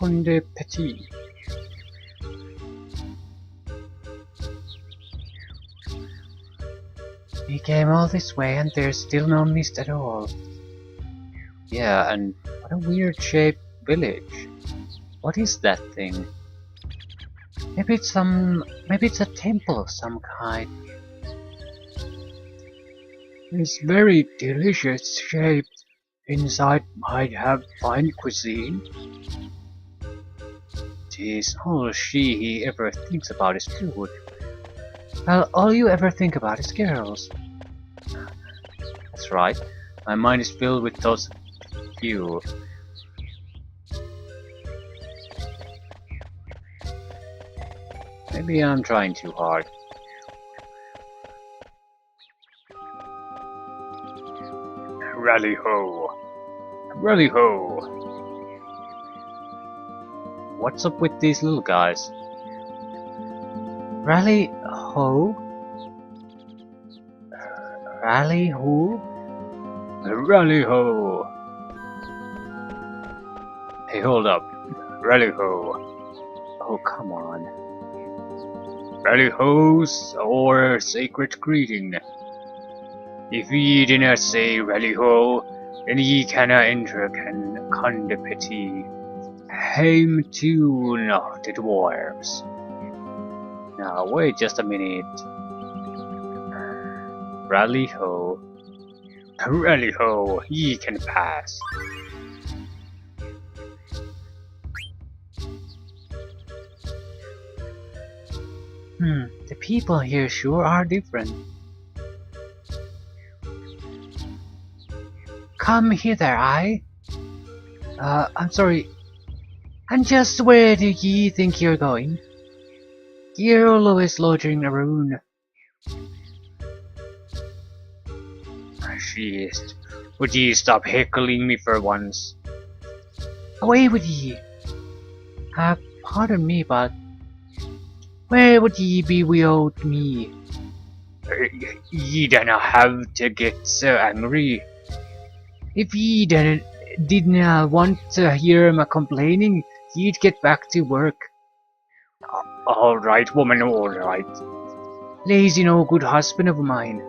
Conde petie. We came all this way and there's still no mist at all. Yeah, and what a weird shaped village. What is that thing? Maybe it's a temple of some kind. It's very delicious shape. Inside might have fine cuisine. Geez, all she ever thinks about is food. Well, all you ever think about is girls. That's right. My mind is filled with those few. Maybe I'm trying too hard. Rally ho! Rally ho! What's up with these little guys? Rally ho? Rally who? Rally ho! Hey, hold up. Rally ho! Oh, come on. Rally ho's or sacred greeting. If ye dinna say rally ho, then ye canna enter Conde petie. Hame tune of the dwarves. Now wait just a minute. Rally ho. Rally ho, ye can pass. The people here sure are different. Come hither, I'm sorry. And just where do ye think you're going? You're always loitering around. Jeez, would ye stop heckling me for once? Away with ye! Pardon me, but where would ye be without me? Ye dinna have to get so angry. If ye didn't want to hear my complaining, ye'd get back to work. Alright, woman, alright. Lazy no good husband of mine,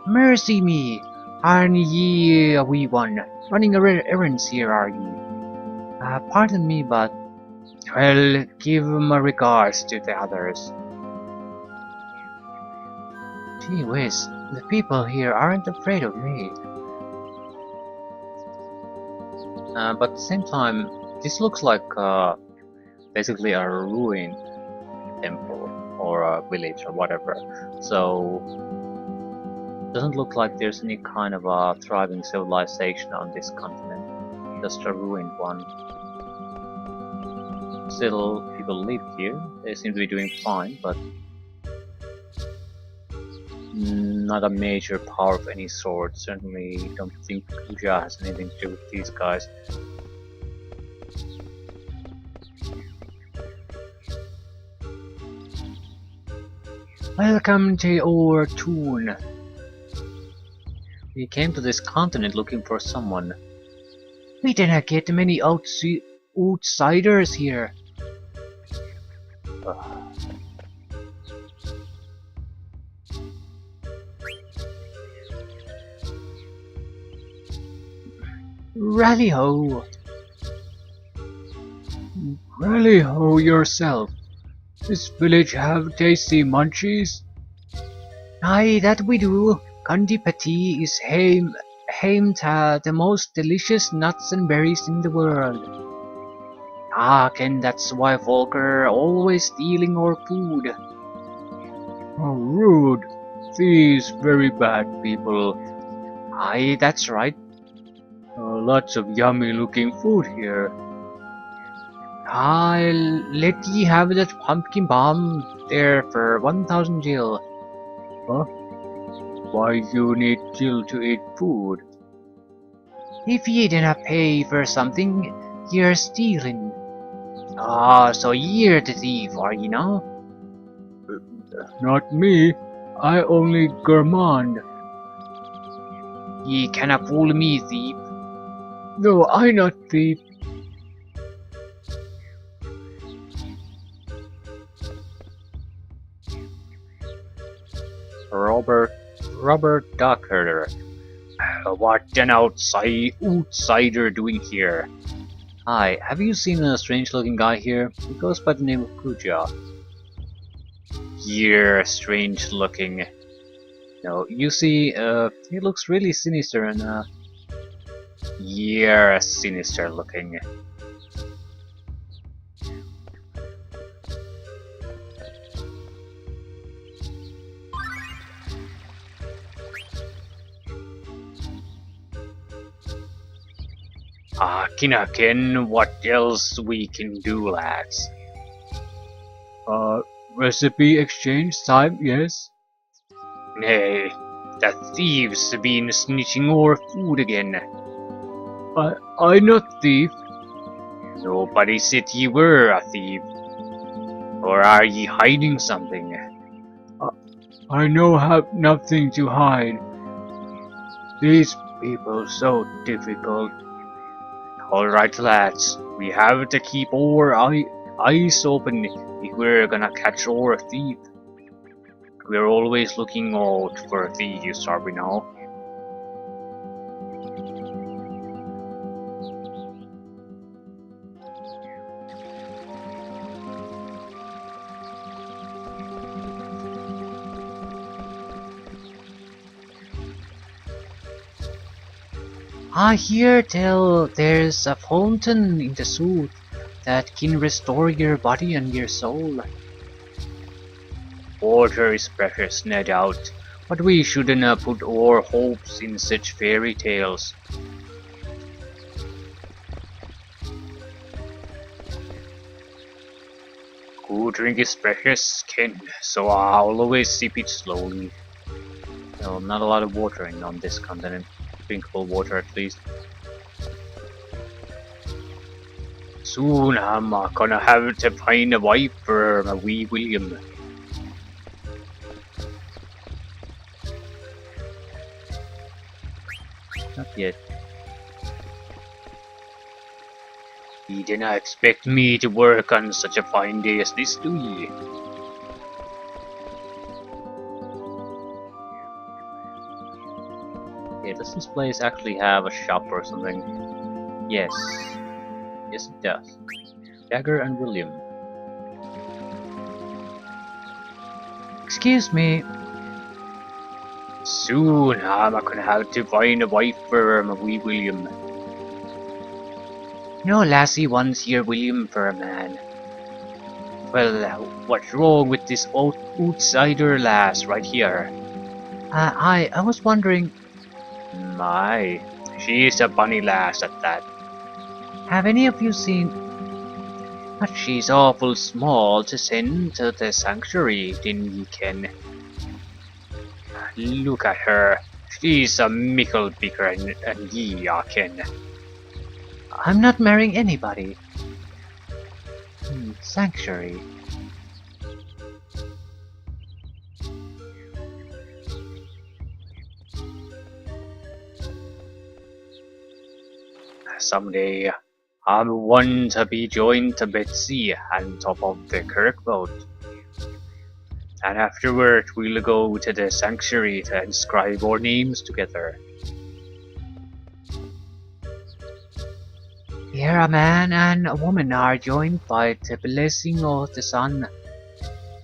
Mercy me! Aren't ye a wee one? Running errands here, are ye? Pardon me, but well, give my regards to the others. Gee whiz, the people here aren't afraid of me. But at the same time, this looks like basically a ruined temple or a village or whatever. So doesn't look like there's any kind of a thriving civilization on this continent. Just a ruined one. Still, people live here. They seem to be doing fine, but not a major power of any sort. Certainly don't think Uja has anything to do with these guys. Welcome to our town. We came to this continent looking for someone. We didn't get many outsiders here. Rally ho! Rally ho yourself. This village have tasty munchies? Aye, that we do. Conde petie is hame to the most delicious nuts and berries in the world. And that's why Volker always stealing our food. Oh, rude. These very bad people. Aye, that's right. Lots of yummy looking food here. I'll let ye have that pumpkin bomb there for 1,000 gil. Huh? Why you need gil to eat food? If ye didn't pay for something, you're stealing. So you're the thief, are ye now? Not me. I only gourmand. Ye cannot fool me, thief. No, I not thief. Robert Ducker. What an outsider doing here? Hi, have you seen a strange-looking guy here? He goes by the name of Kuja. Yeah, strange-looking. No, you see, he looks really sinister and, yeah, sinister-looking. Kinaken, what else we can do, lads? Recipe exchange time, yes? Nay, the thieves have been snitching our food again. I not thief. Nobody said ye were a thief. Or are ye hiding something? I no have nothing to hide. These people so difficult. Alright lads, we have to keep our eyes open if we're gonna catch our thief. We're always looking out for thieves, are we now? I hear tell there's a fountain in the suit that can restore your body and your soul. Water is precious, no doubt, but we shouldn't put our hopes in such fairy tales. Good drink is precious, Ken, so I'll always sip it slowly. No, not a lot of water on this continent. Drinkable water at least. Soon I'm gonna have to find a wife for my wee William. Not yet. You didn't expect me to work on such a fine day as this, do ye? Okay, does this place actually have a shop or something? Yes. Yes it does. Jagger and William. Excuse me. Soon I'm gonna have to find a wife for my wee William. No lassie wants your William for a man. Well, what's wrong with this outsider lass right here? I was wondering... My, she's a bunny lass at that. Have any of you seen... But she's awful small to send to the sanctuary, didn't ye ken? Look at her. She's a mickle bigger and ye are ken. I'm not marrying anybody. Sanctuary. Someday, I want to be joined to Betsy on top of the kirk boat. And afterward, we'll go to the sanctuary to inscribe our names together. Here a man and a woman are joined by the blessing of the sun.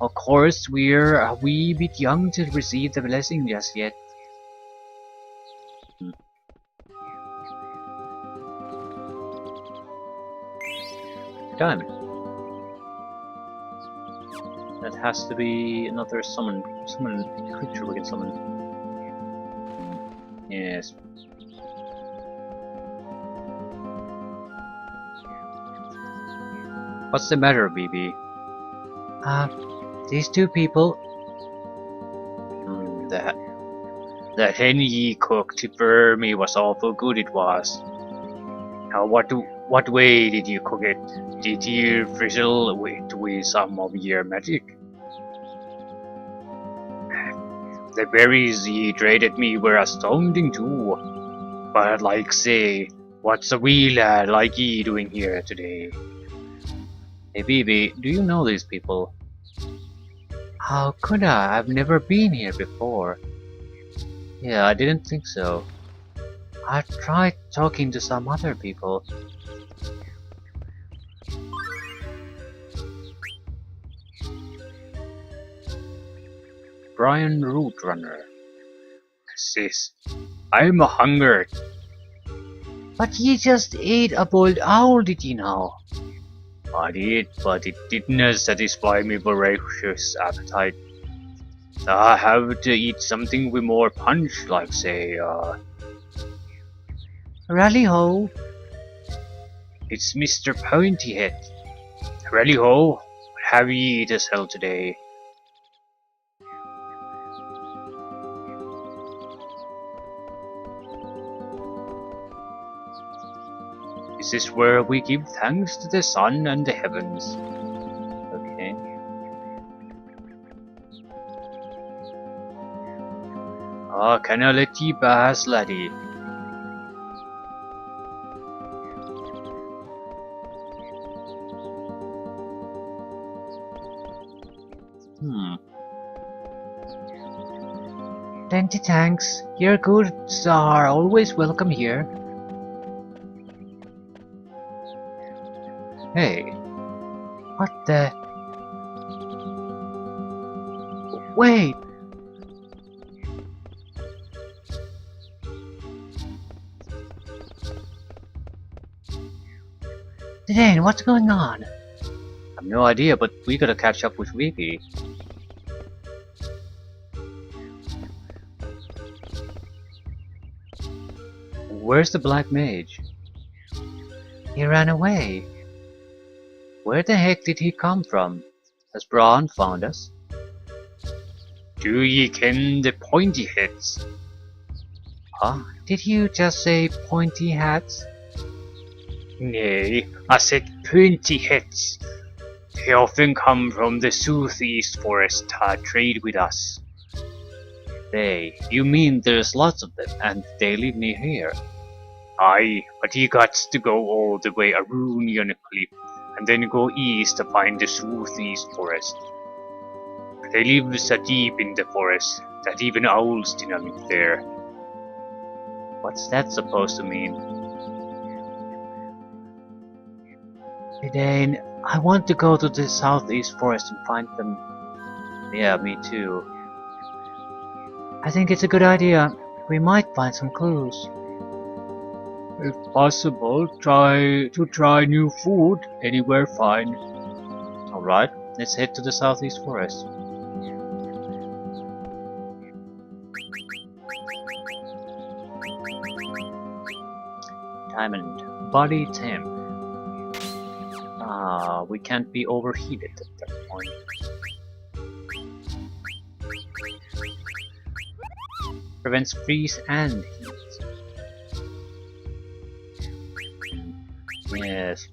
Of course, we're a wee bit young to receive the blessing just yet. Diamond. That has to be another summon creature we can summon. Yes. What's the matter, BB? These two people. That hen ye cooked for me was awful good, it was. Now what way did you cook it? Did you frizzle with some of your magic? The berries ye traded me were astounding too. But like say, what's a wee lad like ye doing here today? Hey BB, do you know these people? How could I? I've never been here before. Yeah, I didn't think so. I tried talking to some other people. Brian Rootrunner. Sis, I'm hungry. But you just ate a boiled owl, did you know? I did, but it didn't satisfy my voracious appetite. I have to eat something with more punch, like say, Rally-ho! It's Mr. Pointyhead. Rally-ho! What have ye eat as hell today? This is where we give thanks to the sun and the heavens. Okay. Can I let ye pass, laddie? Plenty thanks. Your goods are always welcome here. Hey. What the? Wait! Dane, what's going on? I have no idea, but we gotta catch up with Vivi. Where's the Black Mage? He ran away. Where the heck did he come from? Has Braun found us? Do ye ken the pointy heads? Huh? Did you just say pointy hats? Nay, I said pointy heads. They often come from the southeast forest to trade with us. You mean there's lots of them and they live near here? Aye, but you got to go all the way around yon cliff and then go east to find the southeast forest. They live so deep in the forest that even owls do not live there. What's that supposed to mean? Dane, I want to go to the southeast forest and find them. Yeah, me too. I think it's a good idea. We might find some clues. If possible, try new food. Anywhere fine. Alright, let's head to the southeast forest. Diamond. Body temp. We can't be overheated at that point. Prevents freeze and heat. Yes.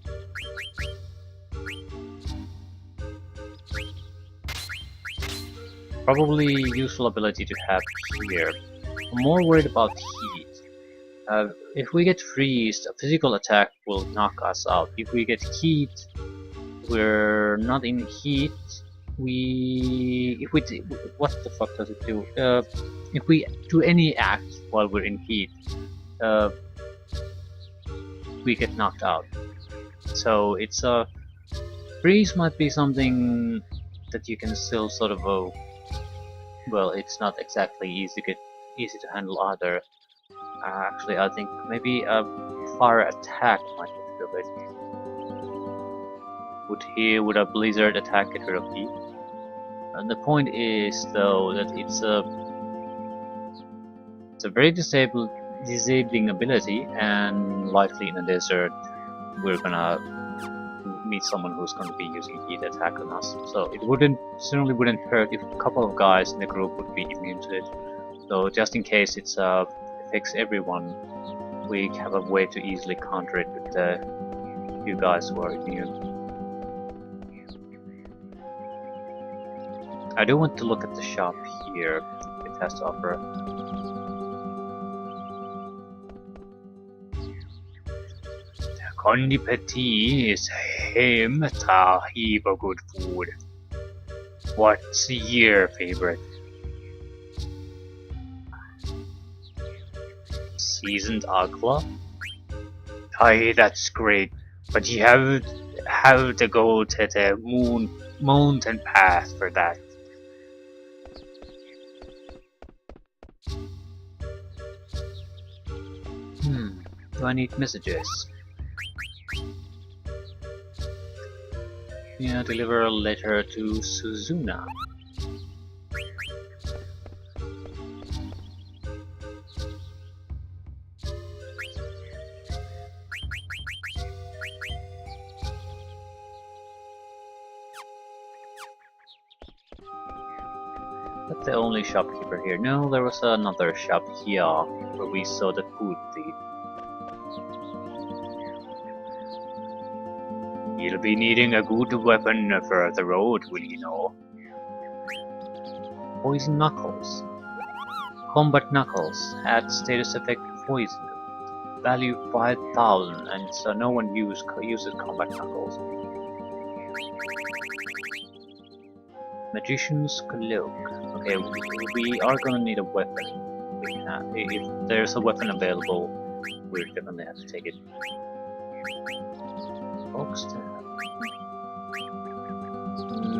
Probably useful ability to have here. I'm more worried about heat. If we get freezed, a physical attack will knock us out. If we get heat, we're not in heat. What the fuck does it do? If we do any act while we're in heat, we get knocked out. So it's freeze might be something that you can still sort of well, it's not exactly easy to handle either. Actually, I think maybe a fire attack might get rid of it. Would a blizzard attack get rid of heat? And the point is, though, that it's a very disabling ability, and likely in a desert we're gonna meet someone who's gonna be using heat attack on us. So it certainly wouldn't hurt if a couple of guys in the group would be immune to it. So just in case it affects everyone, we have a way to easily counter it with the few guys who are immune. I do want to look at the shop here. It has to offer. Conde petie is him to heap of good food. What's your favorite? Seasoned Agla? Aye, that's great. But you have to go to the mountain path for that. Do I need messages? Yeah, deliver a letter to Suzuna. That's the only shopkeeper here. No, there was another shop here where we saw the food thief. You'll be needing a good weapon for the road, will you know? Poison Knuckles. Combat Knuckles. Add status effect poison. Value 5,000, and so no one uses Combat Knuckles. Magician's Cloak. Okay, we are gonna need a weapon. If there's a weapon available, we're gonna have to take it. Oak Staff.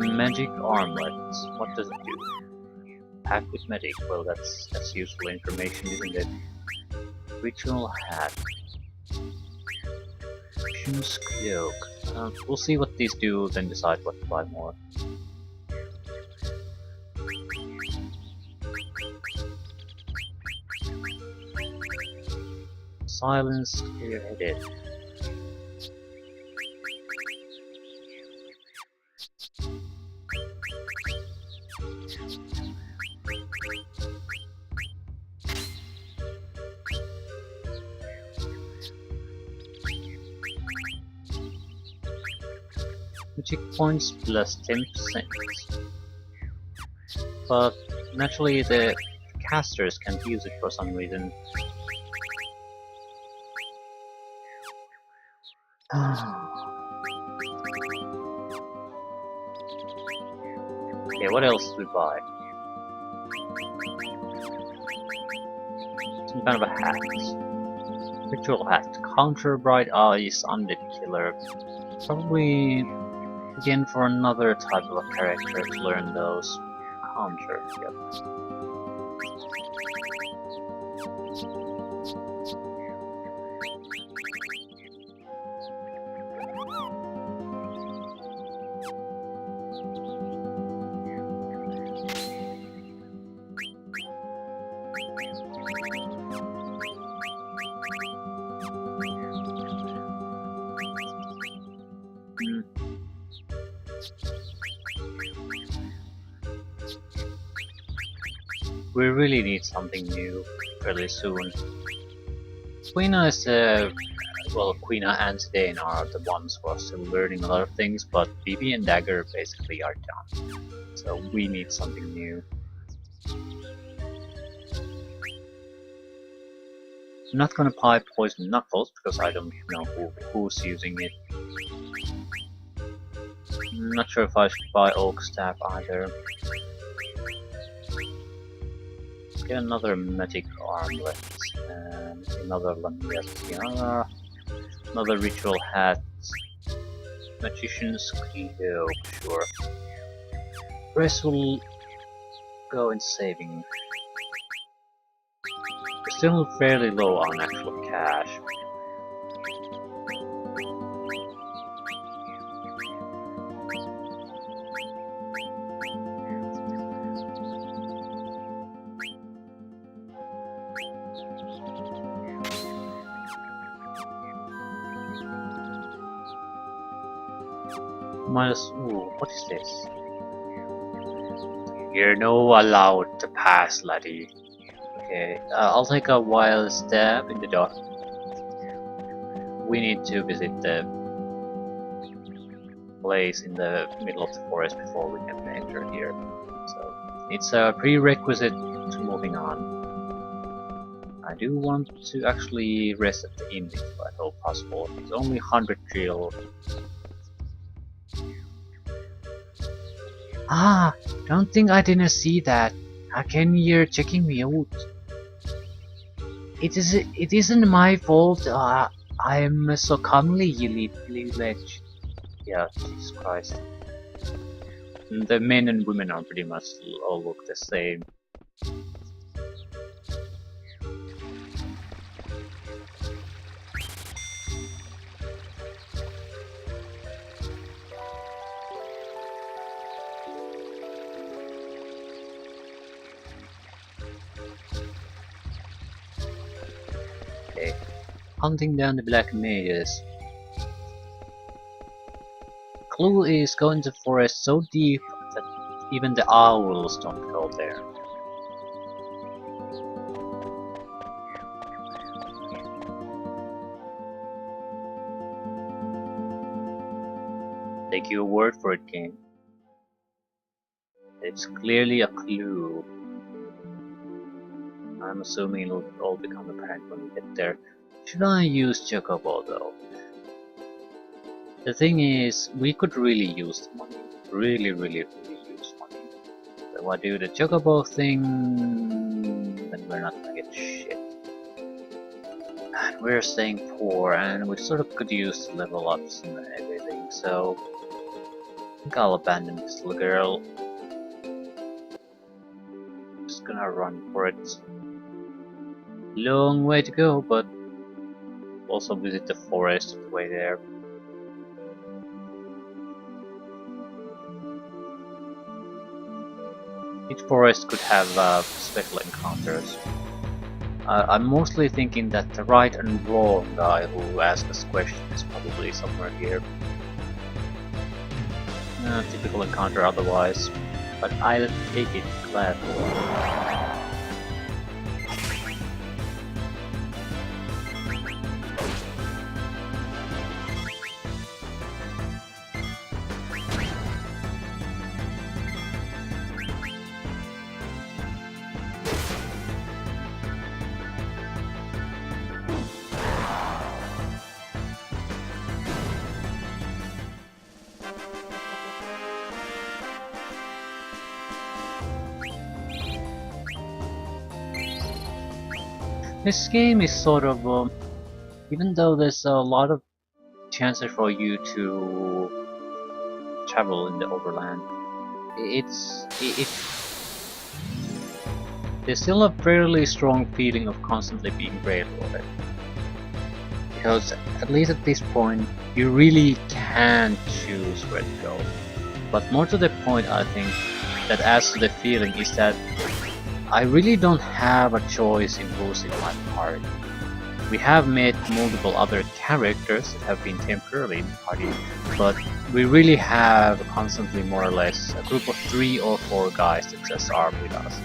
Magic Armlet. What does it do? Pack with Magic. Well, that's useful information, isn't it? Ritual Hat. Magician's Cloak. We'll see what these do, then decide what to buy more. Silence clear-headed. Magic points plus 10%. But naturally the casters can't use it for some reason. Okay, what else do we buy? Some kind of a hat. Ritual hat. Counter bright eyes, undead killer. Probably again for another type of a character to learn those. Counter, yep. We really need something new fairly soon. Quina is well, Quina and Zidane are the ones who are still learning a lot of things, but BB and Dagger basically are done. So we need something new. I'm not gonna buy Poison Knuckles because I don't know who's using it. I'm not sure if I should buy Oak Staff either. Get another Magic Armlet, and another Lamia Tiara, another Ritual Hat, Magician's Cloak, sure. Rest will go in saving. We're still fairly low on actual cash. Ooh, what is this? You're no allowed to pass, laddie. Okay, I'll take a wild stab in the dark. We need to visit the place in the middle of the forest before we can enter here. So, it's a prerequisite to moving on. I do want to actually rest at the inn if at all possible. It's only 100 drill. Ah, don't think I didn't see that. How can you're checking me out? It isn't my fault. I'm so commonly village. Yeah, Jesus Christ. The men and women are pretty much all look the same. Okay. Hunting down the black mages. Clue is go into the forest so deep that even the owls don't go there. Take your word for it, game. It's clearly a clue. I'm assuming it'll all become apparent when we get there. Should I use Chocobo though? The thing is, we could really use the money. Really use money. So if I do the Chocobo thing, then we're not gonna get shit. And we're staying poor, and we sort of could use the level ups and everything, so I think I'll abandon this little girl. Just gonna run for it. Long way to go, but also visit the forest on the way there. Each forest could have special encounters. I'm mostly thinking that the right and wrong guy who asked us question is probably somewhere here. Typical encounter otherwise, but I'll take it gladly. This game is sort of, even though there's a lot of chances for you to travel in the overland, there's still a fairly strong feeling of constantly being railroaded. Because at least at this point, you really can choose where to go. But more to the point, I think, that adds to the feeling is that I really don't have a choice in boosting my party. We have met multiple other characters that have been temporarily in the party, but we really have constantly more or less a group of 3 or 4 guys that just are with us.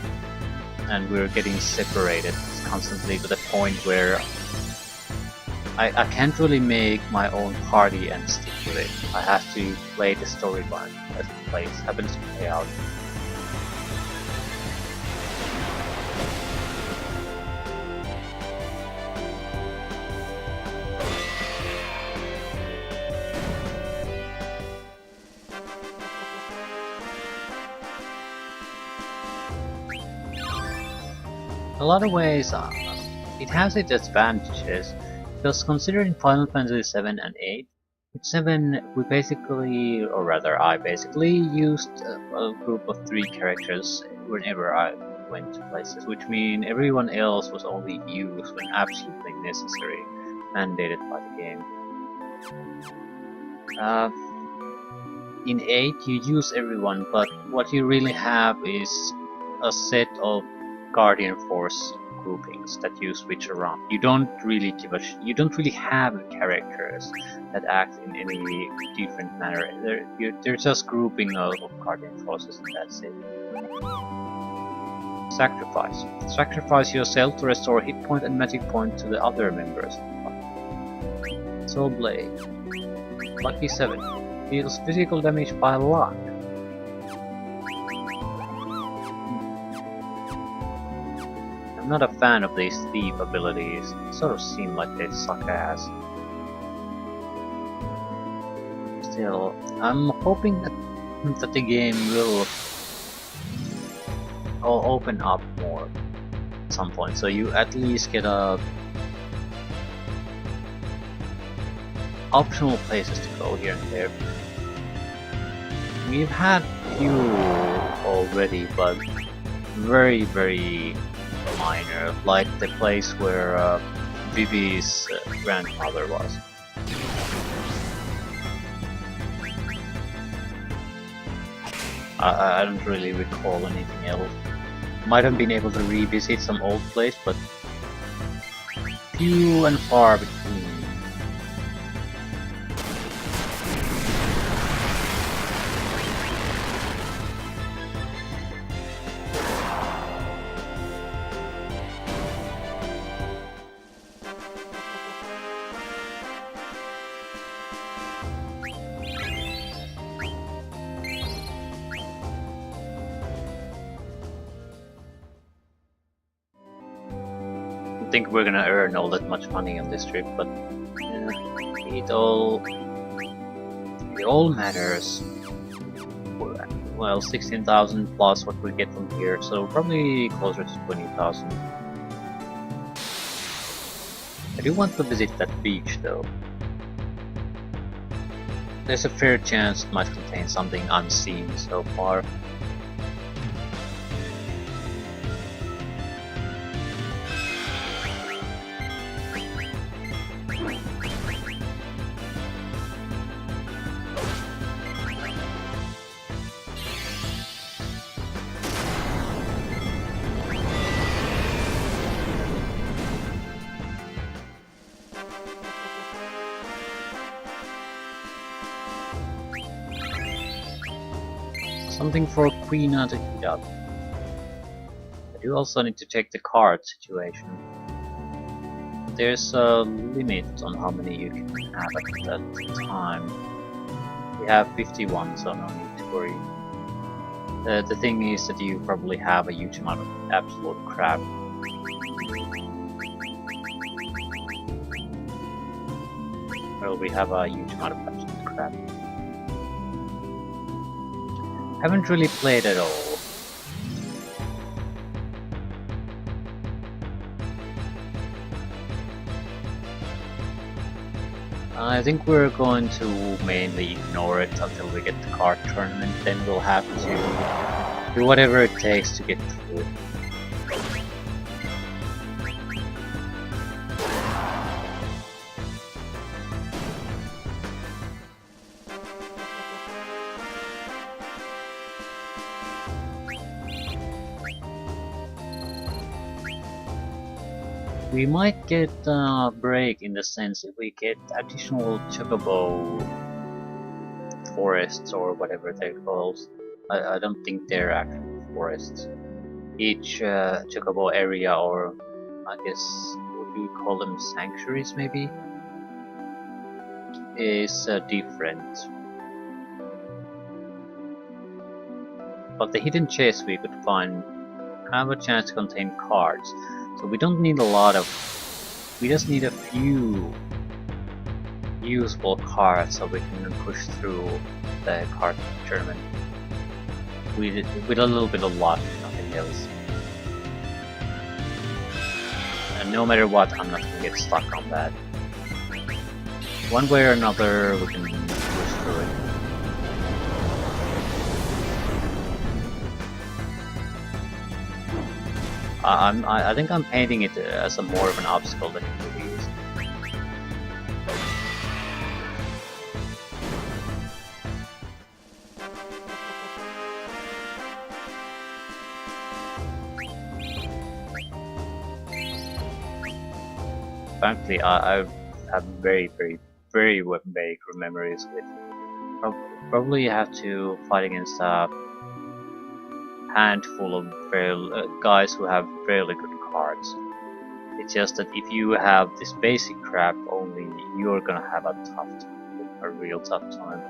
And we're getting separated constantly to the point where I can't really make my own party and stick with it. I have to play the storyline as it happens to play out. In a lot of ways, it has its advantages, because considering Final Fantasy 7 and 8, with 7 we basically, or rather I basically used a group of 3 characters whenever I went to places, which means everyone else was only used when absolutely necessary, mandated by the game. In 8 you use everyone, but what you really have is a set of Guardian Force groupings that you switch around. You don't really have characters that act in any different manner. They're just grouping of Guardian Forces, and that's it. Sacrifice. Sacrifice yourself to restore hit point and magic point to the other members. Soul Blade. Lucky 7. Deals physical damage by luck. I'm not a fan of these thief abilities. They sort of seem like they suck ass. Still, I'm hoping that that the game will open up more at some point, so you at least get a optional places to go here and there. We've had few already, but very minor, like the place where Vivi's grandmother was. I don't really recall anything else. Might have been able to revisit some old place, but few and far between. I think we're gonna earn all that much money on this trip, but yeah, it all matters. Well, 16,000 plus what we get from here, so probably closer to 20,000. I do want to visit that beach though. There's a fair chance it might contain something unseen so far. Something for Quina to heat up. I do also need to check the card situation. There's a limit on how many you can have at that time. We have 51, so no need to worry. The thing is that you probably have a huge amount of absolute crap. Well, we have a huge amount of absolute crap. Haven't really played at all. I think we're going to mainly ignore it until we get the card tournament, then we'll have to do whatever it takes to get through. We might get a break in the sense if we get additional chocobo forests or whatever they're called. I don't think they're actual forests. Each chocobo area, or I guess what do you call them, sanctuaries maybe, is different. But the hidden chests we could find have a chance to contain cards. So we don't need a lot of, we just need a few usable cards so we can push through the card tournament with a little bit of luck, nothing else. And no matter what, I'm not gonna get stuck on that. One way or another, we can push through it. I think I'm painting it as a more of an obstacle than it really is. Frankly, I have very vague memories with. Probably have to fight against a handful of guys who have fairly good cards. It's just that if you have this basic crap only, you're gonna have a tough time, a real tough time.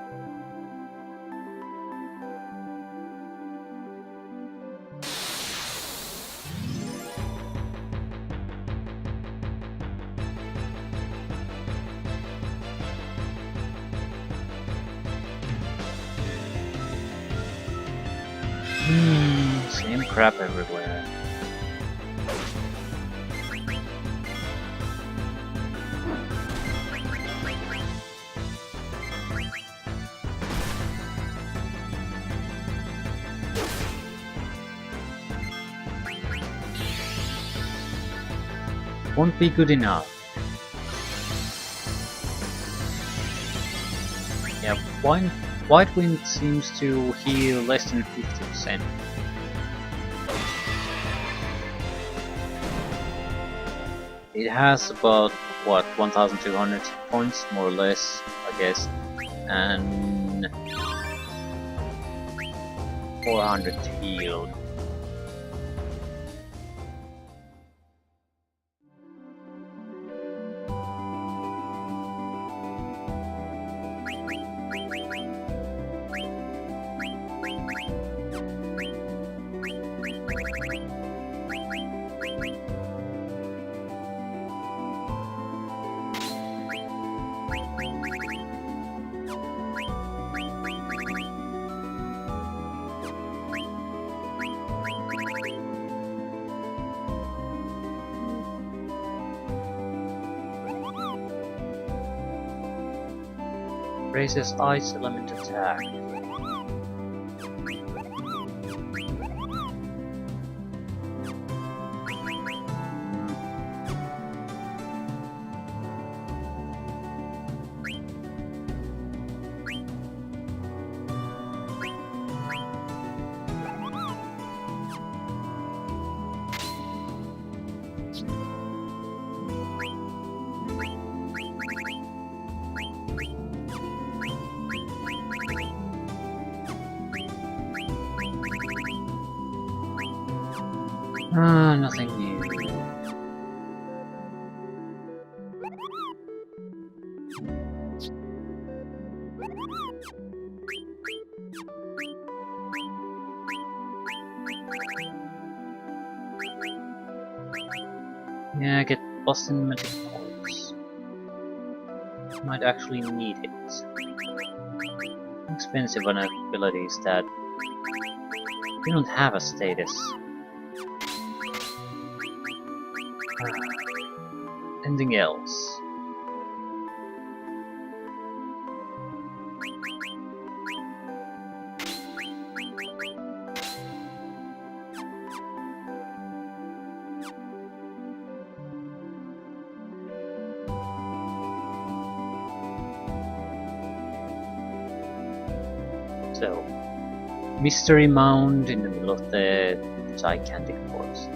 Same crap everywhere. Won't be good enough. Yeah, White Wind seems to heal less than 50%. It has about, what, 1200 points, more or less, I guess, and 400 healed. Raises ice element attack. Nothing new. Yeah, get Boston magic points. Might actually need it. Expensive on abilities that you don't have a status. Anything else? So, mystery mound in the middle of the gigantic forest.